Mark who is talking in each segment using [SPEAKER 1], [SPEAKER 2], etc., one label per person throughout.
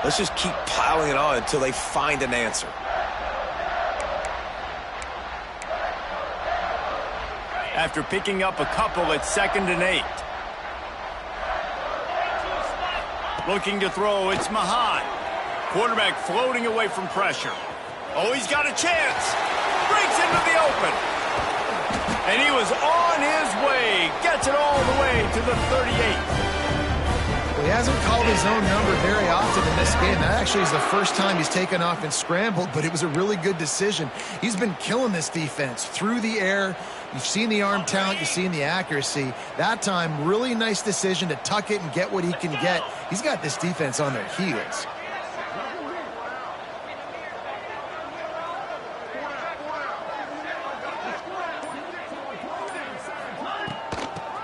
[SPEAKER 1] Let's just keep piling it on until they find an answer.
[SPEAKER 2] After picking up a couple, it's 2nd and 8. Looking to throw, it's Mahan. Quarterback floating away from pressure. Oh, he's got a chance. Breaks into the open. And he was on his way. Gets it all the way to the 38.
[SPEAKER 3] Well, he hasn't called his own number very often in this game. That actually is the first time he's taken off and scrambled, but it was a really good decision. He's been killing this defense through the air. You've seen the arm talent, you've seen the accuracy. That time, really nice decision to tuck it and get what he can get. He's got this defense on their heels.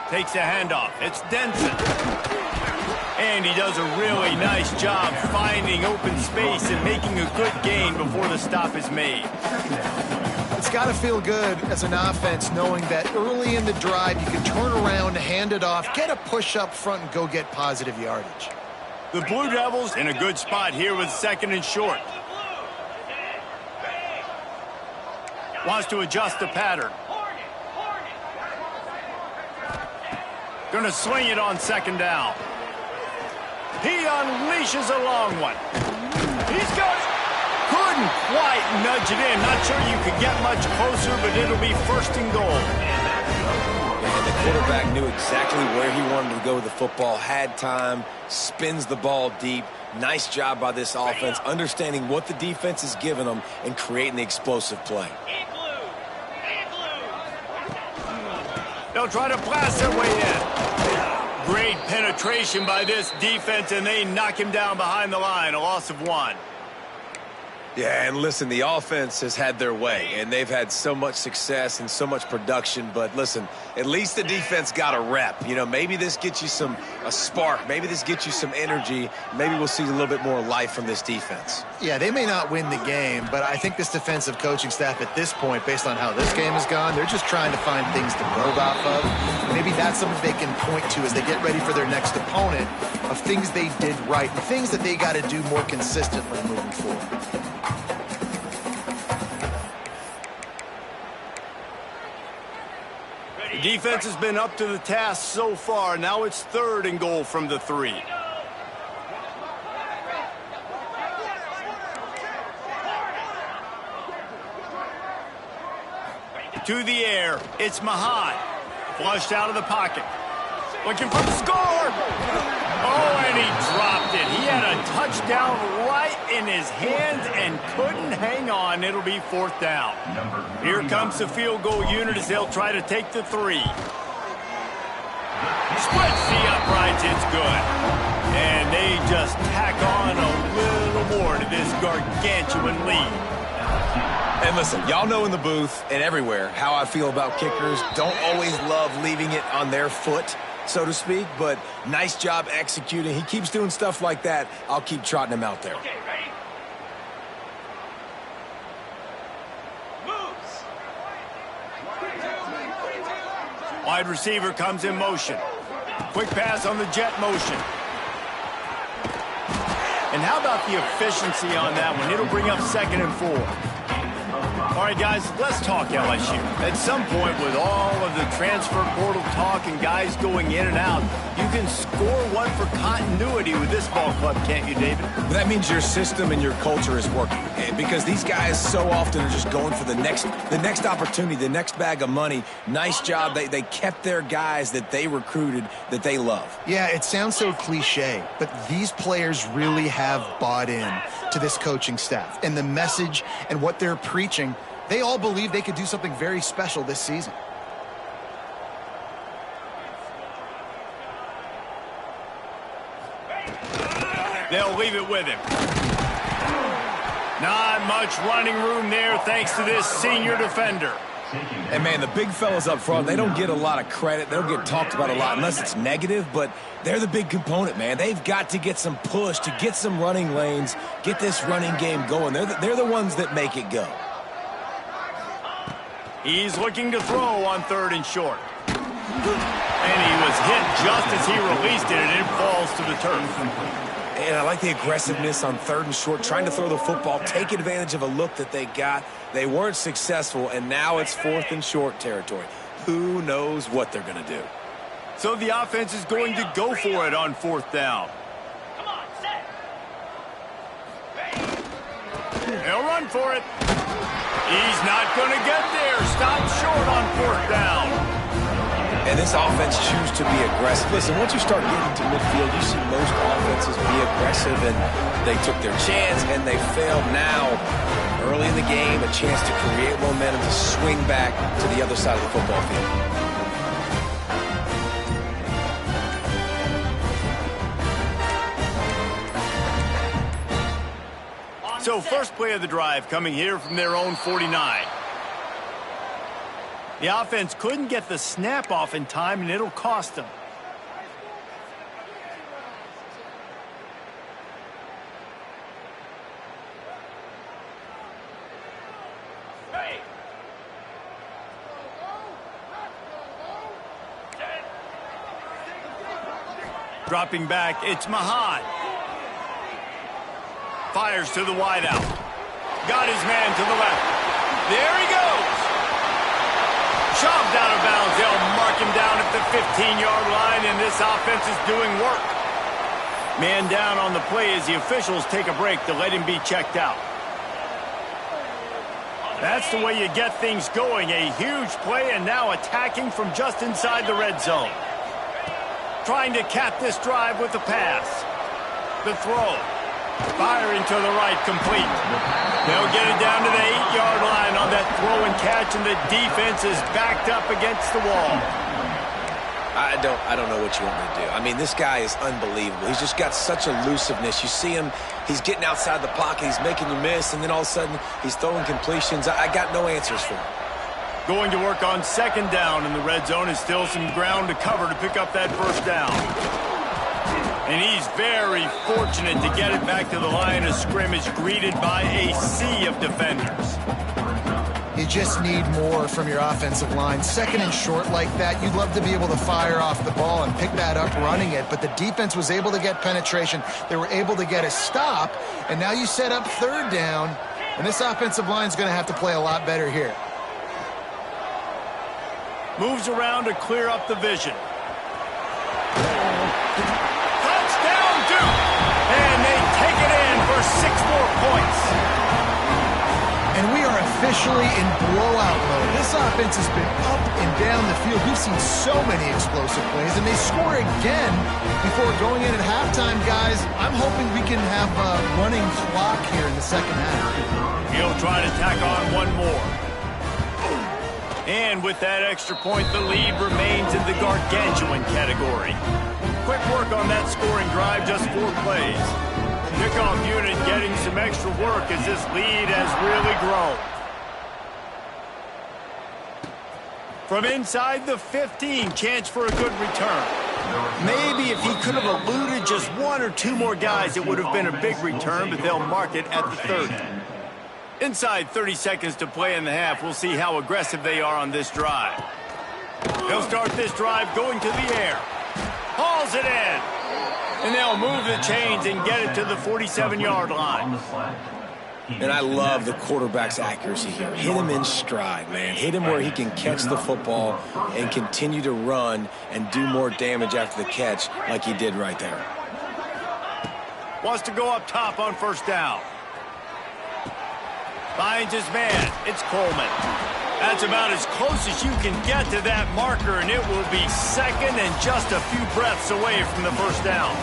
[SPEAKER 2] Takes a handoff. It's Denson. And he does a really nice job finding open space and making a good gain before the stop is made.
[SPEAKER 3] It's got to feel good as an offense knowing that early in the drive you can turn around, hand it off, get a push up front, and go get positive yardage.
[SPEAKER 2] The Blue Devils in a good spot here with 2nd and short. Wants to adjust the pattern. Going to swing it on 2nd down. He unleashes a long one. He's got it. Couldn't quite nudge it in. Not sure you could get much closer, but it'll be 1st and goal.
[SPEAKER 1] And the quarterback knew exactly where he wanted to go with the football, had time, spins the ball deep. Nice job by this offense, understanding what the defense is giving them and creating the explosive play.
[SPEAKER 2] They'll try to blast their way in. Great penetration by this defense, and they knock him down behind the line, a loss of 1.
[SPEAKER 1] Yeah, and listen, the offense has had their way, and they've had so much success and so much production. But listen, at least the defense got a rep. You know, maybe this gets you a spark. Maybe this gets you some energy. Maybe we'll see a little bit more life from this defense.
[SPEAKER 3] Yeah, they may not win the game, but I think this defensive coaching staff at this point, based on how this game has gone, they're just trying to find things to build off of. Maybe that's something they can point to as they get ready for their next opponent of things they did right and things that they got to do more consistently moving forward.
[SPEAKER 2] The defense has been up to the task so far. Now it's 3rd and goal from the 3. To the air, it's Mahan. Flushed out of the pocket. Looking for the score! Oh, and he dropped it. He had a touchdown right in his hands and couldn't hang on. It'll be 4th down. Here comes the field goal unit as they'll try to take the 3. Splits the uprights. It's good. And they just tack on a little more to this gargantuan lead.
[SPEAKER 1] And listen, y'all know in the booth and everywhere how I feel about kickers. Don't always love leaving it on their foot, so to speak, but nice job executing. He keeps doing stuff like that. I'll keep trotting him out there.
[SPEAKER 4] Okay, ready? Moves.
[SPEAKER 2] Wide receiver comes in motion. Quick pass on the jet motion. And how about the efficiency on that one? It'll bring up 2nd and 4. All right, guys, let's talk LSU. At some point, with all of the transfer portal talk and guys going in and out, you can score one for continuity with this ball club, can't you, David?
[SPEAKER 1] That means your system and your culture is working, because these guys so often are just going for the next opportunity, the next bag of money. Nice job. They kept their guys that they recruited, that they love.
[SPEAKER 3] Yeah, it sounds so cliche, but these players really have bought in to this coaching staff and the message and what they're preaching. They all believe they could do something very special this season.
[SPEAKER 2] They'll leave it with him. Not much running room there thanks to this senior defender.
[SPEAKER 1] And, man, the big fellas up front, they don't get a lot of credit. They don't get talked about a lot unless it's negative, but they're the big component, man. They've got to get some push to get some running lanes, get this running game going. They're the ones that make it go.
[SPEAKER 2] He's looking to throw on 3rd and short. And he was hit just as he released it, and it falls to the turf.
[SPEAKER 1] And I like the aggressiveness on 3rd and short, trying to throw the football, take advantage of a look that they got. They weren't successful, and now it's 4th and short territory. Who knows what they're going to do?
[SPEAKER 2] So the offense is going to go for it on 4th down.
[SPEAKER 4] Come on, set.
[SPEAKER 2] They'll run for it. He's not going to get there. Stop short on 4th down.
[SPEAKER 1] And this offense chooses to be aggressive. Listen, once you start getting to midfield, you see most offenses be aggressive, and they took their chance, and they failed. Now, early in the game, a chance to create momentum to swing back to the other side of the football field.
[SPEAKER 2] So first play of the drive coming here from their own 49. The offense couldn't get the snap off in time, and it'll cost them. Dropping back, it's Mahad. Fires to the wideout. Got his man to the left. There he goes. Shoved out of bounds. They'll mark him down at the 15-yard line, and this offense is doing work. Man down on the play as the officials take a break to let him be checked out. That's the way you get things going. A huge play, and now attacking from just inside the red zone. Trying to cap this drive with the pass. The throw. Firing to the right, complete. They'll get it down to the 8-yard line on that throw and catch, and the defense is backed up against the wall.
[SPEAKER 1] I don't know what you want me to do. I mean, this guy is unbelievable. He's just got such elusiveness. You see him, he's getting outside the pocket, he's making you miss, and then all of a sudden, he's throwing completions. I got no answers for him.
[SPEAKER 2] Going to work on 2nd down, and the red zone is still some ground to cover to pick up that 1st down. And he's very fortunate to get it back to the line of scrimmage, greeted by a sea of defenders.
[SPEAKER 3] You just need more from your offensive line. 2nd and short like that, you'd love to be able to fire off the ball and pick that up running it, but the defense was able to get penetration. They were able to get a stop, and now you set up 3rd down, and this offensive line is going to have to play a lot better here.
[SPEAKER 2] Moves around to clear up the vision. And they take it in for 6 more points.
[SPEAKER 3] And we are officially in blowout mode. This offense has been up and down the field. We've seen so many explosive plays, and they score again before going in at halftime, guys. I'm hoping we can have a running clock here in the 2nd half.
[SPEAKER 2] He'll try to tack on one more. And with that extra point, the lead remains in the gargantuan category. Quick work on that scoring drive, just 4 plays. Kickoff unit getting some extra work as this lead has really grown. From inside the 15, chance for a good return. Maybe if he could have eluded just 1 or 2 more guys, it would have been a big return, but they'll mark it at the 30. Inside 30 seconds to play in the half, we'll see how aggressive they are on this drive. They'll start this drive going to the air. Hauls it in. And they'll move the chains and get it to the 47-yard line.
[SPEAKER 1] And I love the quarterback's accuracy here. Hit him in stride, man. Hit him where he can catch the football and continue to run and do more damage after the catch like he did right there.
[SPEAKER 2] Wants to go up top on 1st down. Finds his man. It's Coleman. That's about as close as you can get to that marker, and it will be 2nd and just a few breaths away from the 1st down.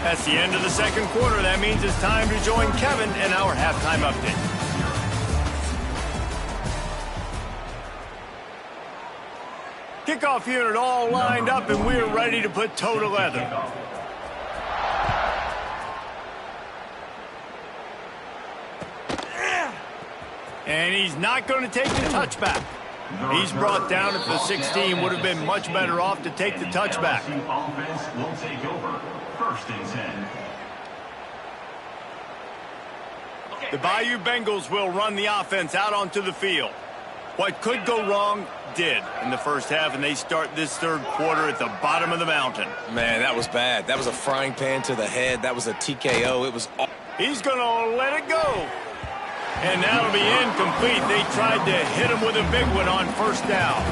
[SPEAKER 2] That's the end of the 2nd quarter. That means it's time to join Kevin in our halftime update. Kickoff unit all lined up, and we're ready to put toe to leather. And he's not going to take the touchback. He's brought down at the 16. Would have been much better off to take the touchback.
[SPEAKER 5] Offense will take over. 1st and 10.
[SPEAKER 2] The Bayou Bengals will run the offense out onto the field. What could go wrong did in the first half, and they start this third quarter at the bottom of the mountain.
[SPEAKER 1] Man, that was bad. That was a frying pan to the head. That was a TKO. It was...
[SPEAKER 2] He's going to let it go. And that'll be incomplete. They tried to hit him with a big one on first down.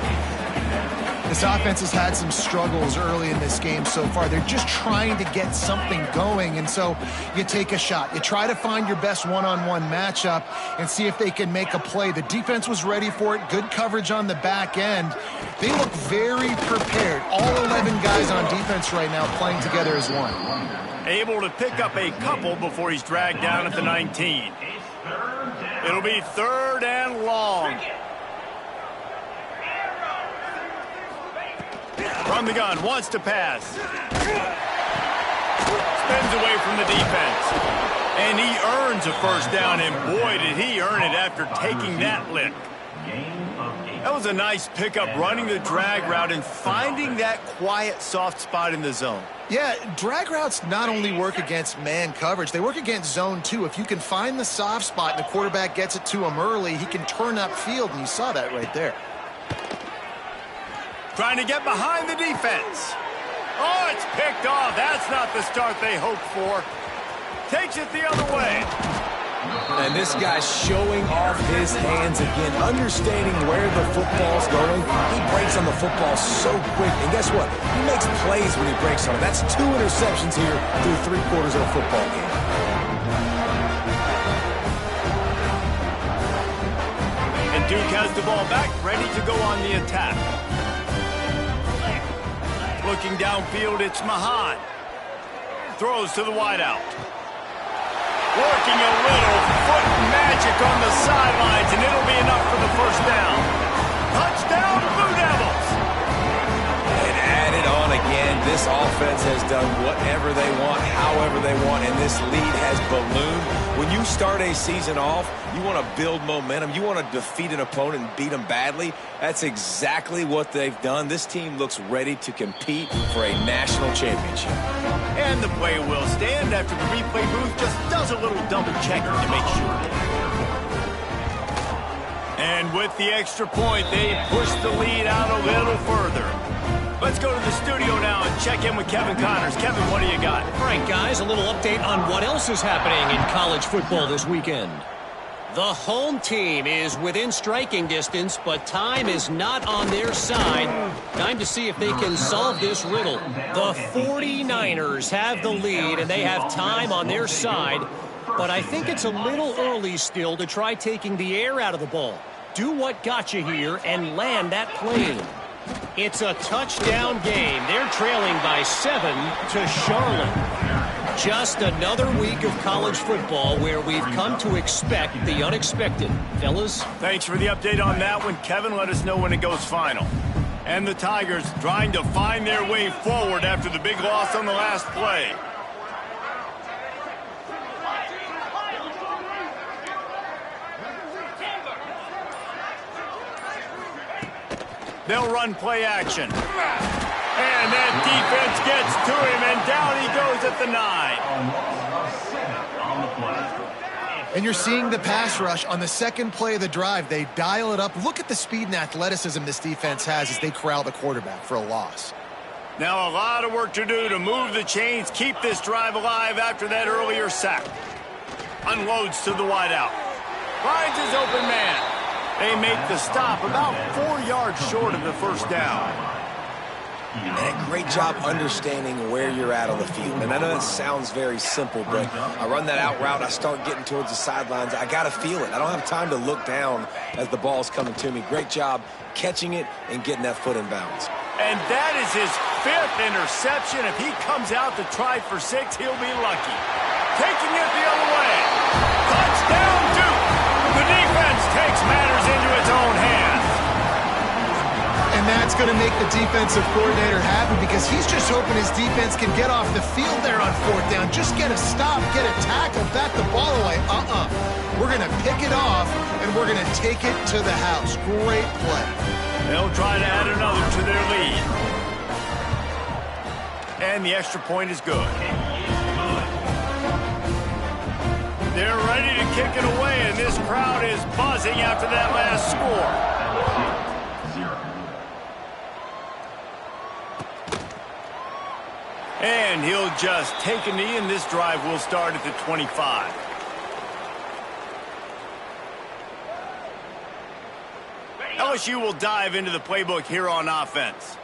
[SPEAKER 3] This offense has had some struggles early in this game so far. They're just trying to get something going, and so you take a shot. You try to find your best one-on-one matchup and see if they can make a play. The defense was ready for it. Good coverage on the back end. They look very prepared. All 11 guys on defense right now playing together as one.
[SPEAKER 2] Able to pick up a couple before he's dragged down at the 19. It'll be third and long. From the gun, wants to pass. Spins away from the defense. And he earns a first down, and boy, did he earn it after taking that lick. That was a nice pickup, running the drag route and finding that quiet, soft spot in the zone.
[SPEAKER 3] Yeah, drag routes not only work against man coverage, they work against zone too. If you can find the soft spot and the quarterback gets it to him early, he can turn upfield, and you saw that right there.
[SPEAKER 2] Trying to get behind the defense. Oh, it's picked off. That's not the start they hoped for. Takes it the other way.
[SPEAKER 1] And this guy's showing off his hands again, understanding where the football's going. He breaks on the football so quick. And guess what? He makes plays when he breaks on it. That's 2 interceptions here through 3 quarters of a football game.
[SPEAKER 2] And Duke has the ball back, ready to go on the attack. Looking downfield, it's Mahan. Throws to the wideout. Working a little foot magic on the sidelines, and it'll be enough for the first down. Touchdown, Blue Devils!
[SPEAKER 1] And add it on again. This offense has done whatever they want, however they want, and this lead has ballooned. When you start a season off, you want to build momentum. You want to defeat an opponent and beat them badly. That's exactly what they've done. This team looks ready to compete for a national championship.
[SPEAKER 2] And the play will stand after the replay booth just does a little double checking to make sure. And with the extra point, they push the lead out a little further. Let's go to the studio now and check in with Kevin Connors. Kevin, what do you got?
[SPEAKER 4] All right, guys, a little update on what else is happening in college football this weekend. The home team is within striking distance, but time is not on their side. Time to see if they can solve this riddle. The 49ers have the lead, and they have time on their side. But I think it's a little early still to try taking the air out of the ball. Do what got you here and land that plane. It's a touchdown game. They're trailing by 7 to Charlotte. Just another week of college football where we've come to expect the unexpected. Fellas?
[SPEAKER 2] Thanks for the update on that one, Kevin. Let us know when it goes final. And the Tigers trying to find their way forward after the big loss on the last play. They'll run play action. And that defense gets to him, and down he goes at the 9.
[SPEAKER 3] And you're seeing the pass rush on the second play of the drive. They dial it up. Look at the speed and athleticism this defense has as they corral the quarterback for a loss.
[SPEAKER 2] Now a lot of work to do to move the chains, keep this drive alive after that earlier sack. Unloads to the wideout. Finds his open man. They make the stop about 4 yards short of the first down.
[SPEAKER 1] And a great job understanding where you're at on the field. And I know that sounds very simple, but I run that out route, I start getting towards the sidelines. I got to feel it. I don't have time to look down as the ball's coming to me. Great job catching it and getting that foot in bounds.
[SPEAKER 2] And that is his 5th interception. If he comes out to try for 6, he'll be lucky. Taking it the other way. Touchdown, Duke. The defense takes matters into its own hands.
[SPEAKER 3] And that's going to make the defensive coordinator happy because he's just hoping his defense can get off the field there on 4th down. Just get a stop, get a tackle, bat the ball away. We're going to pick it off, and we're going to take it to the house. Great play.
[SPEAKER 2] They'll try to add another to their lead. And the extra point is good. They're ready to kick it away, and this crowd is buzzing after that last score. And he'll just take a knee, and this drive will start at the 25. LSU will dive into the playbook here on offense.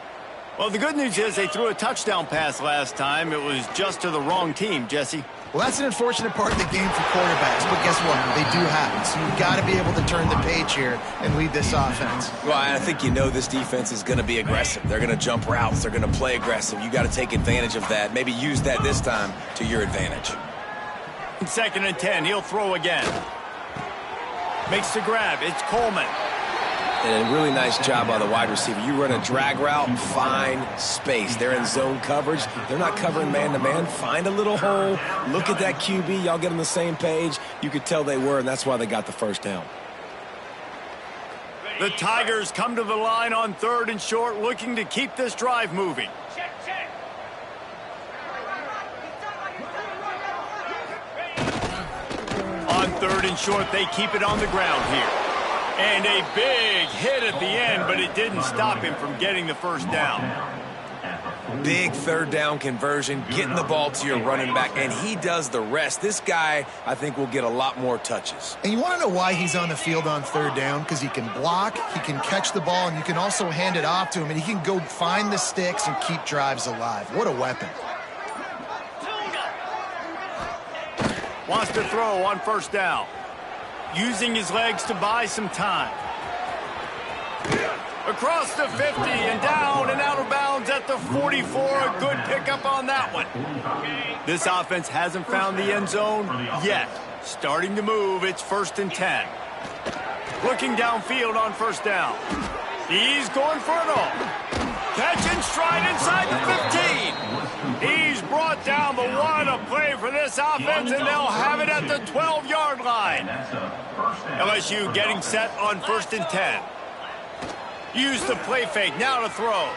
[SPEAKER 2] Well, the good news is they threw a touchdown pass last time. It was just to the wrong team, Jesse.
[SPEAKER 3] Well, that's an unfortunate part of the game for quarterbacks, but guess what? They do happen. So you've got to be able to turn the page here and lead this offense.
[SPEAKER 1] Well, I think you know this defense is going to be aggressive. They're going to jump routes. They're going to play aggressive. You got to take advantage of that. Maybe use that this time to your advantage.
[SPEAKER 2] 2nd and 10. He'll throw again. Makes the grab. It's Coleman.
[SPEAKER 1] And a really nice job by the wide receiver. You run a drag route, find space. They're in zone coverage. They're not covering man-to-man. Find a little hole. Look at that QB. Y'all get on the same page. You could tell they were, and that's why they got the first down.
[SPEAKER 2] The Tigers come to the line on 3rd and short, looking to keep this drive moving. On 3rd and short, they keep it on the ground here. And a big hit at the end, but it didn't stop him from getting the first down.
[SPEAKER 1] Big 3rd down conversion, getting the ball to your running back, and he does the rest. This guy, I think, will get a lot more touches.
[SPEAKER 3] And you want to know why he's on the field on 3rd down? Because he can block, he can catch the ball, and you can also hand it off to him, and he can go find the sticks and keep drives alive. What a weapon.
[SPEAKER 2] Wants to throw on 1st down. Using his legs to buy some time. Across the 50 and down and out of bounds at the 44. A good pickup on that one. This offense hasn't found the end zone yet. Starting to move. It's 1st and 10. Looking downfield on 1st down. He's going for it all. Catch and stride inside the 15. He's brought down, but what a play for this offense, and they'll have it at the 12-yard line. LSU getting set on 1st and 10. Use the play fake, now to throw.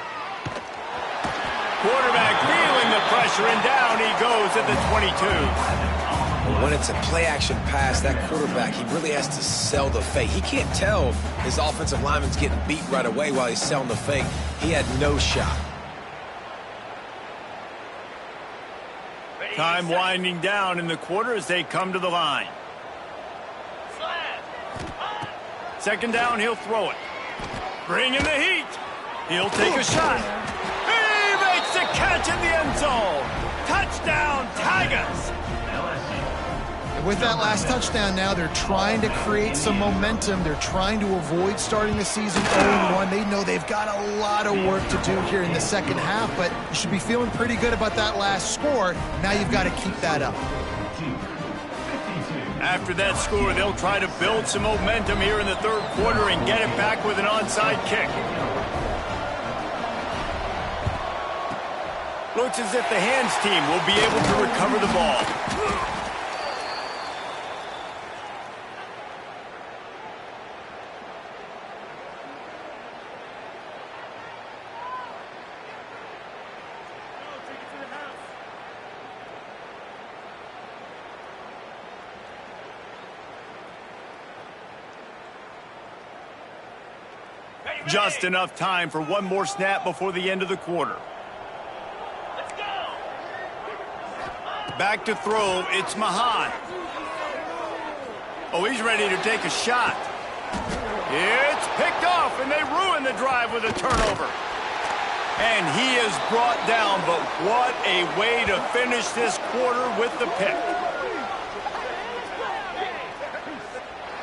[SPEAKER 2] Quarterback feeling the pressure, and down he goes at the 22.
[SPEAKER 1] When it's a play-action pass, that quarterback, he really has to sell the fake. He can't tell his offensive lineman's getting beat right away while he's selling the fake. He had no shot.
[SPEAKER 2] Time winding down in the quarter as they come to the line. 2nd down, he'll throw it. Bringing the heat. He'll take a shot. He makes the catch in the end zone. Touchdown, Tigers.
[SPEAKER 3] And with that last touchdown now, they're trying to create some momentum. They're trying to avoid starting the season 0-1. They know they've got a lot of work to do here in the second half, but you should be feeling pretty good about that last score. Now you've got to keep that up.
[SPEAKER 2] After that score, they'll try to build some momentum here in the 3rd quarter and get it back with an onside kick. Looks as if the hands team will be able to recover the ball. Just enough time for one more snap before the end of the quarter. Back to throw, it's Mahan. Oh, he's ready to take a shot. It's picked off, and they ruin the drive with a turnover. And he is brought down, but what a way to finish this quarter with the pick.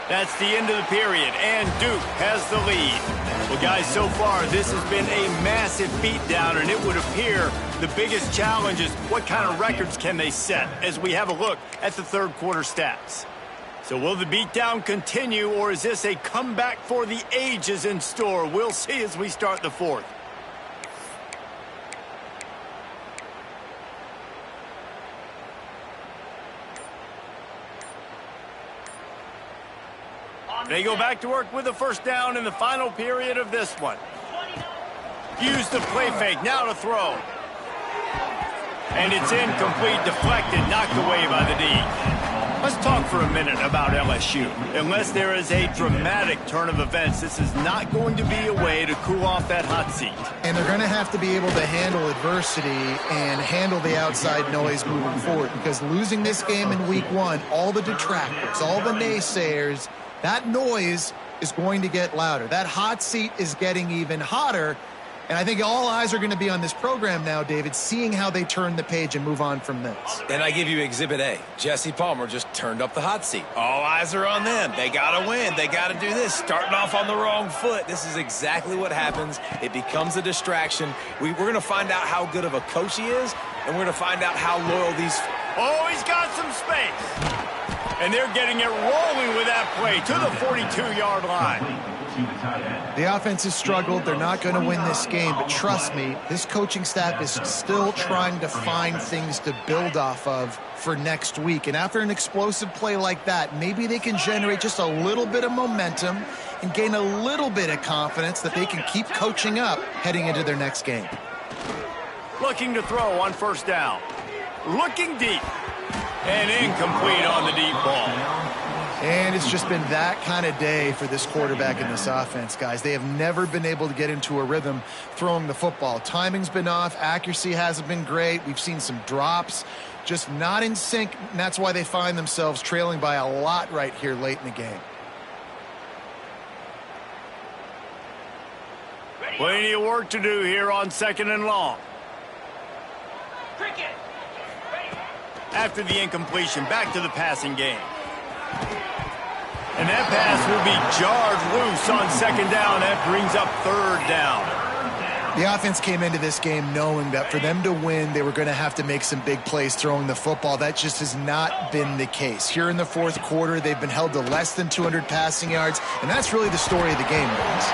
[SPEAKER 2] That's the end of the period, and Duke has the lead. Well, guys, so far, this has been a massive beatdown, and it would appear the biggest challenge is what kind of records can they set as we have a look at the 3rd quarter stats. So will the beatdown continue, or is this a comeback for the ages in store? We'll see as we start the 4th. They go back to work with the 1st down in the final period of this one. Use the play fake, now to throw. And it's incomplete, deflected, knocked away by the D. Let's talk for a a minute about LSU. Unless there is a dramatic turn of events, this is not going to be a way to cool off that hot seat.
[SPEAKER 3] And they're going to have to be able to handle adversity and handle the outside noise moving forward, because losing this game in week 1, all the detractors, all the naysayers, that noise is going to get louder. That hot seat is getting even hotter. And I think all eyes are going to be on this program now, David, seeing how they turn the page and move on from this.
[SPEAKER 1] And I give you Exhibit A. Jesse Palmer just turned up the hot seat. All eyes are on them. They got to win. They got to do this. Starting off on the wrong foot. This is exactly what happens. It becomes a distraction. We're going to find out how good of a coach he is, and we're going to find out how loyal these...
[SPEAKER 2] Oh, he's got some space. And they're getting it rolling with that play to the 42-yard line.
[SPEAKER 3] The offense has struggled. They're not going to win this game, but trust me, this coaching staff is still trying to find things to build off of for next week. And after an explosive play like that, maybe they can generate just a little bit of momentum and gain a little bit of confidence that they can keep coaching up heading into their next game.
[SPEAKER 2] Looking to throw on first down. Looking deep. And incomplete on the deep ball.
[SPEAKER 3] And it's just been that kind of day for this quarterback and this offense, guys. They have never been able to get into a rhythm throwing the football. Timing's been off. Accuracy hasn't been great. We've seen some drops, just not in sync, and that's why they find themselves trailing by a lot right here late in the game.
[SPEAKER 2] Plenty of work to do here on 2nd and long. After the incompletion, back to the passing game. And that pass will be jarred loose on 2nd down. That brings up 3rd down.
[SPEAKER 3] The offense came into this game knowing that for them to win, they were going to have to make some big plays throwing the football. That just has not been the case. Here in the 4th quarter, they've been held to less than 200 passing yards, and that's really the story of the game, guys.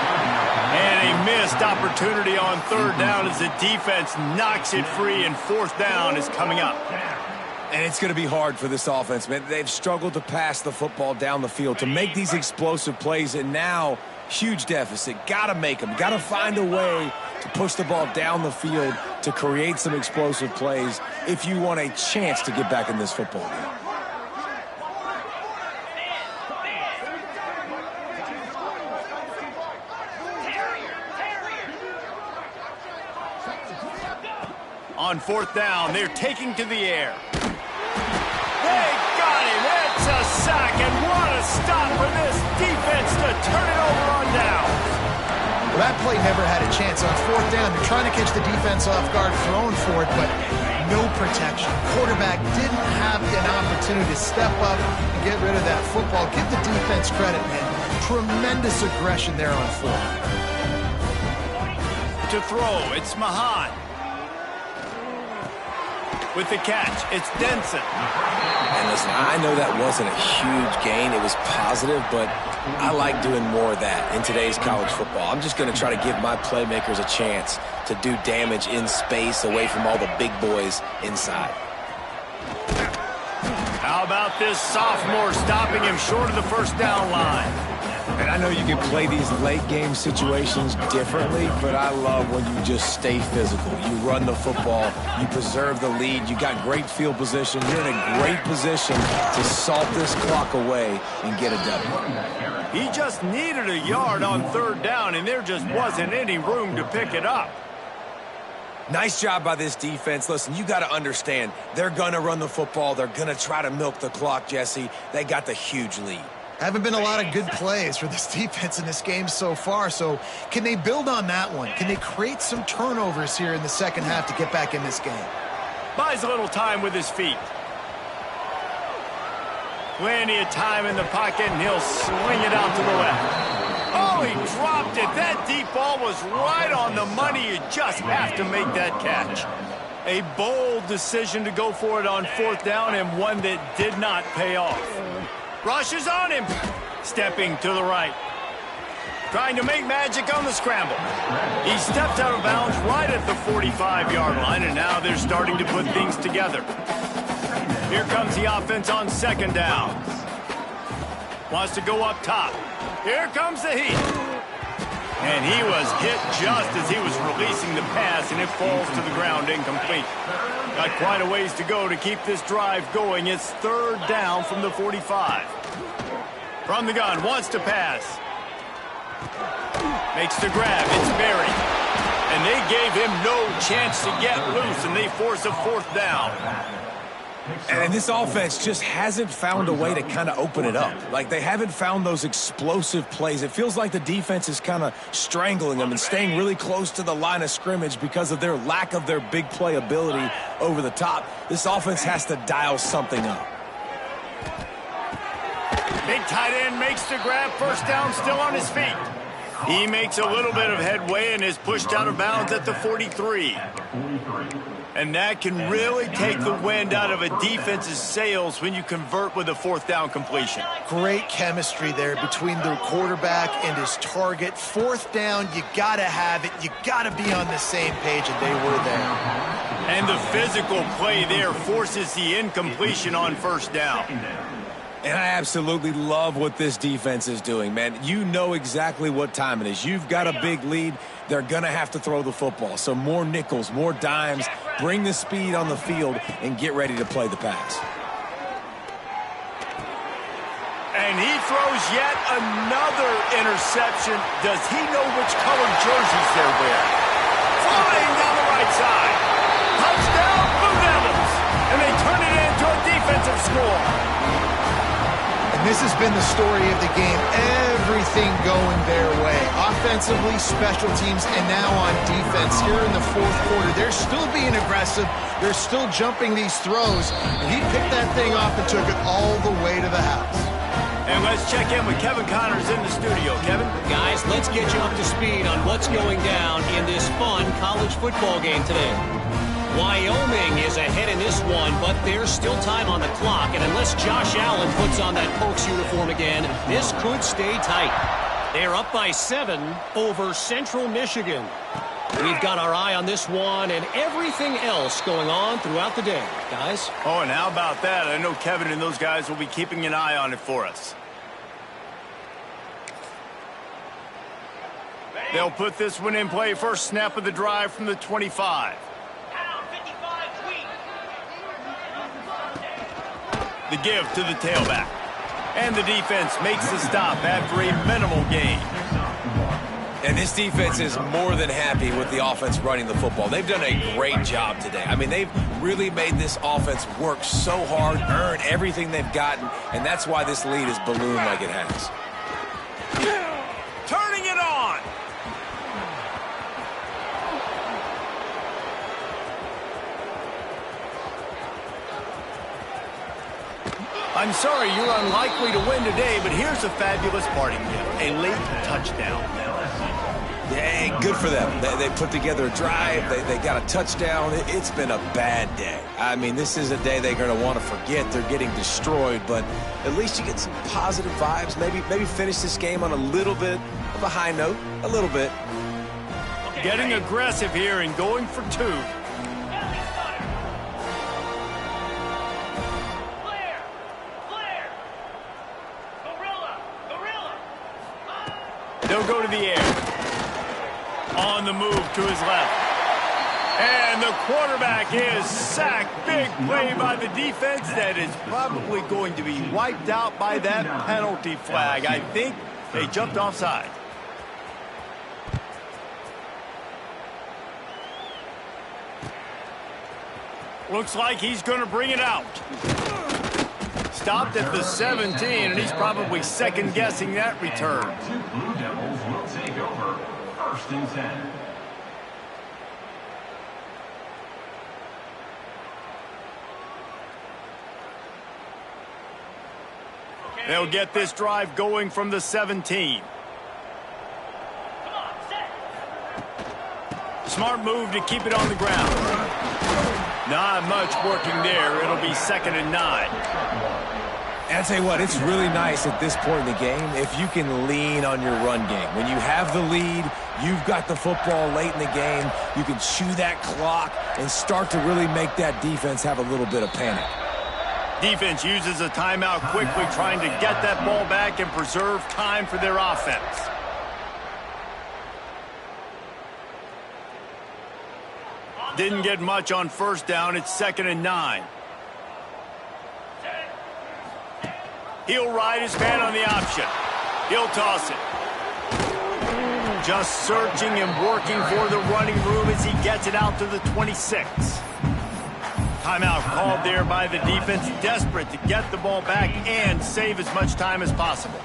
[SPEAKER 2] And a missed opportunity on 3rd down as the defense knocks it free, and 4th down is coming up.
[SPEAKER 1] And it's going to be hard for this offense, man. They've struggled to pass the football down the field, to make these explosive plays, and now huge deficit. Got to make them. Got to find a way to push the ball down the field to create some explosive plays if you want a chance to get back in this football game.
[SPEAKER 2] On 4th down, they're taking to the air. They got him. It's a sack, and what a stop for this defense to turn it over on down.
[SPEAKER 3] Well, that play never had a chance. On 4th down, they're trying to catch the defense off guard, throwing for it, but no protection. Quarterback didn't have an opportunity to step up and get rid of that football. Give the defense credit, man. Tremendous aggression there on 4th.
[SPEAKER 2] To throw, it's Mahan. With the catch, it's Denson.
[SPEAKER 1] And listen, I know that wasn't a huge gain. It was positive, but I like doing more of that in today's college football. I'm just going to try to give my playmakers a chance to do damage in space away from all the big boys inside.
[SPEAKER 2] How about this sophomore stopping him short of the 1st down line?
[SPEAKER 1] And I know you can play these late-game situations differently, but I love when you just stay physical. You run the football, you preserve the lead, you got great field position. You're in a great position to salt this clock away and get a W.
[SPEAKER 2] He just needed a yard on 3rd down, and there just wasn't any room to pick it up.
[SPEAKER 1] Nice job by this defense. Listen, you got to understand, they're going to run the football. They're going to try to milk the clock, Jesse. They got the huge lead.
[SPEAKER 3] Haven't been a lot of good plays for this defense in this game so far, so can they build on that one? Can they create some turnovers here in the 2nd half to get back in this game?
[SPEAKER 2] Buys a little time with his feet. Plenty of time in the pocket, and he'll swing it out to the left. Oh, he dropped it. That deep ball was right on the money. You just have to make that catch. A bold decision to go for it on 4th down, and one that did not pay off. Rushes on him. Stepping to the right. Trying to make magic on the scramble. He stepped out of bounds right at the 45-yard line, and now they're starting to put things together. Here comes the offense on 2nd down. Wants to go up top. Here comes the heat. And he was hit just as he was releasing the pass, and it falls to the ground incomplete. Got quite a ways to go to keep this drive going. It's third down from the 45. From the gun, wants to pass. Makes the grab. It's buried. And they gave him no chance to get loose, and they force a fourth down.
[SPEAKER 1] And this offense just hasn't found a way to kind of open it up. Like, they haven't found those explosive plays. It feels like the defense is kind of strangling them and staying really close to the line of scrimmage because of their lack of their big play ability over the top. This offense has to dial something up.
[SPEAKER 2] Big tight end makes the grab. First down, still on his feet. He makes a little bit of headway and is pushed out of bounds at the 43. And that can really take the wind out of a defense's sails when you convert with a fourth down completion.
[SPEAKER 3] Great chemistry there between the quarterback and his target. Fourth down, you got to have it. You got to be on the same page, and they were there.
[SPEAKER 2] And the physical play there forces the incompletion on first down.
[SPEAKER 1] And I absolutely love what this defense is doing, man. You know exactly what time it is. You've got a big lead. They're going to have to throw the football. So more nickels, more dimes, bring the speed on the field, and get ready to play the pass.
[SPEAKER 2] And he throws yet another interception. Does he know which colored jerseys they're wearing? Flying down the right side. Touchdown, Blue Devils. And they turn it into a defensive score.
[SPEAKER 3] This has been the story of the game. Everything going their way. Offensively, special teams, and now on defense. Here in the fourth quarter, they're still being aggressive. They're still jumping these throws. And he picked that thing off and took it all the way to the house.
[SPEAKER 2] And let's check in with Kevin Connors in the studio. Kevin?
[SPEAKER 4] Guys, let's get you up to speed on what's going down in this fun college football game today. Wyoming is ahead in this one, but there's still time on the clock, and unless Josh Allen puts on that Pokes uniform again, this could stay tight. They're up by 7 over Central Michigan. We've got our eye on this one and everything else going on throughout the day, guys.
[SPEAKER 2] Oh, and how about that? I know Kevin and those guys will be keeping an eye on it for us. They'll put this one in play. First snap of the drive from the 25. The give to the tailback. And the defense makes the stop after a minimal gain.
[SPEAKER 1] And this defense is more than happy with the offense running the football. They've done a great job today. I mean, they've really made this offense work so hard, earn everything they've gotten, and that's why this lead is ballooned like it has.
[SPEAKER 2] Turning it on. I'm sorry you're unlikely to win today, but here's a fabulous parting gift. A late touchdown.
[SPEAKER 1] Yeah, good for them. They put together a drive. They got a touchdown. It's been a bad day. I mean, this is a day they're going to want to forget. They're getting destroyed, but at least you get some positive vibes. Maybe finish this game on a little bit of a high note. A little bit.
[SPEAKER 2] Getting aggressive here and going for 2. They'll go to the air. On the move to his left. And the quarterback is sacked. Big play by the defense that is probably going to be wiped out by that penalty flag. I think they jumped offside. Looks like he's going to bring it out. Stopped at the 17, and he's probably second-guessing that return.
[SPEAKER 5] Blue Devils will take over. First and 10.
[SPEAKER 2] They'll get this drive going from the 17. Smart move to keep it on the ground. Not much working there. It'll be 2nd and 9.
[SPEAKER 1] And I tell you what, it's really nice at this point in the game if you can lean on your run game. When you have the lead, you've got the football late in the game, you can chew that clock and start to really make that defense have a little bit of panic.
[SPEAKER 2] Defense uses a timeout quickly, trying to get that ball back and preserve time for their offense. Didn't get much on first down. It's 2nd and 9. He'll ride his man on the option. He'll toss it. Just searching and working for the running room as he gets it out to the 26. Timeout called there by the defense, desperate to get the ball back and save as much time as possible.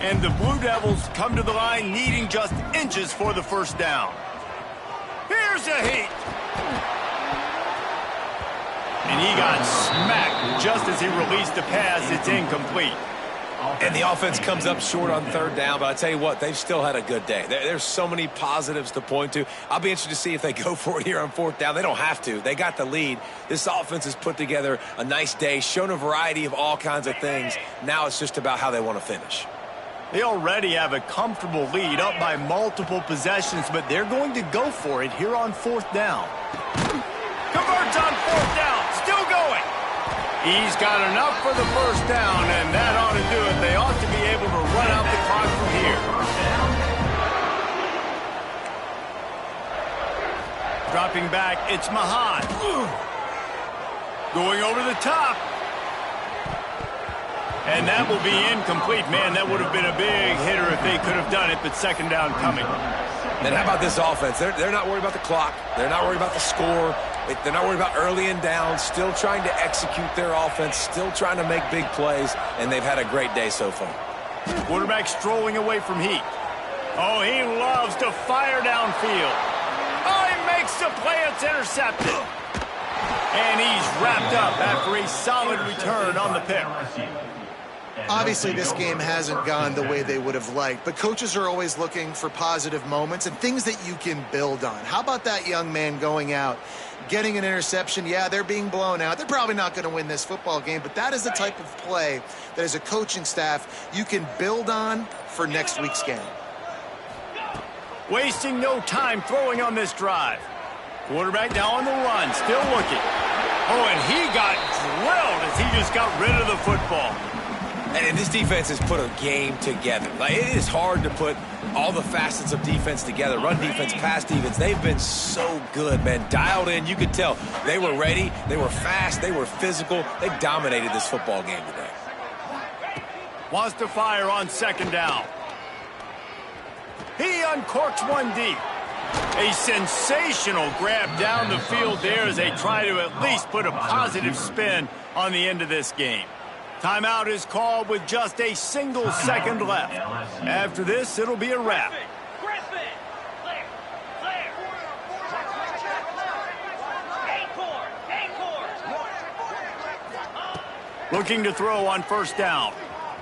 [SPEAKER 2] And the Blue Devils come to the line needing just inches for the first down. Here's a heat. And he got smacked just as he released the pass. It's incomplete.
[SPEAKER 1] And the offense comes up short on 3rd down, but I tell you what, they've still had a good day. There's so many positives to point to. I'll be interested to see if they go for it here on 4th down. They don't have to. They got the lead. This offense has put together a nice day, shown a variety of all kinds of things. Now it's just about how they want to finish.
[SPEAKER 2] They already have a comfortable lead, up by multiple possessions, but they're going to go for it here on 4th down. Converts on 4th down, still going. He's got enough for the first down, and that ought to do it. They ought to be able to run out the clock from here. Dropping back, it's Mahan. Going over the top. And that will be incomplete. Man, that would have been a big hitter if they could have done it, but 2nd down coming.
[SPEAKER 1] And how about this offense? They're not worried about the clock. They're not worried about the score. They're not worried about early and down. Still trying to execute their offense. Still trying to make big plays. And they've had a great day so far.
[SPEAKER 2] Quarterback strolling away from heat. Oh, he loves to fire downfield. Oh, he makes the play. It's intercepted. And he's wrapped up after a solid return on the pick.
[SPEAKER 3] Obviously, this game hasn't gone the way they would have liked, but coaches are always looking for positive moments and things that you can build on. How about that young man going out, getting an interception? Yeah, they're being blown out. They're probably not going to win this football game, but that is the type of play that as a coaching staff you can build on for next week's game.
[SPEAKER 2] Wasting no time throwing on this drive. Quarterback now on the run, still looking. Oh, and he got drilled as he just got rid of the football.
[SPEAKER 1] And this defense has put a game together. Like, it is hard to put all the facets of defense together. Run defense, pass defense. They've been so good, man. Dialed in. You could tell they were ready. They were fast. They were physical. They dominated this football game today.
[SPEAKER 2] Wants to fire on 2nd down. He uncorks one deep. A sensational grab down the field there as they try to at least put a positive spin on the end of this game. Timeout is called with just a single second left. After this, it'll be a wrap. Looking to throw on 1st down.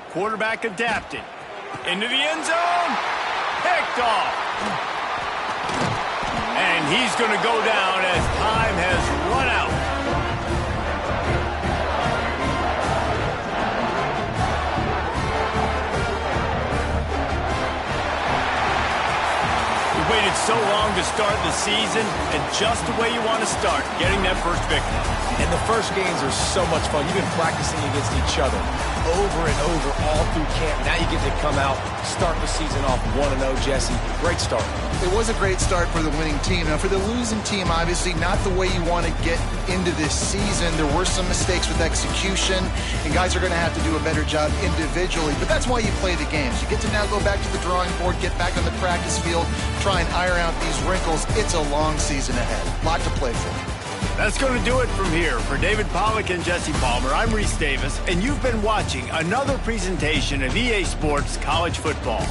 [SPEAKER 2] Quarterback adapted. Into the end zone. Picked off. And he's going to go down as time has run out. Waited so long to start the season, and just the way you want to start, getting that first victory.
[SPEAKER 1] And the first games are so much fun. You've been practicing against each other over and over all through camp. Now you get to come out, start the season off 1-0, Jesse. Great start.
[SPEAKER 3] It was a great start for the winning team. Now, for the losing team, obviously not the way you want to get into this season. There were some mistakes with execution, and guys are going to have to do a better job individually. But that's why you play the games. You get to now go back to the drawing board, get back on the practice field, try and iron out these wrinkles. It's a long season ahead. A lot to play for.
[SPEAKER 2] That's going to do it from here. For David Pollack and Jesse Palmer, I'm Reese Davis, and you've been watching another presentation of EA Sports College Football.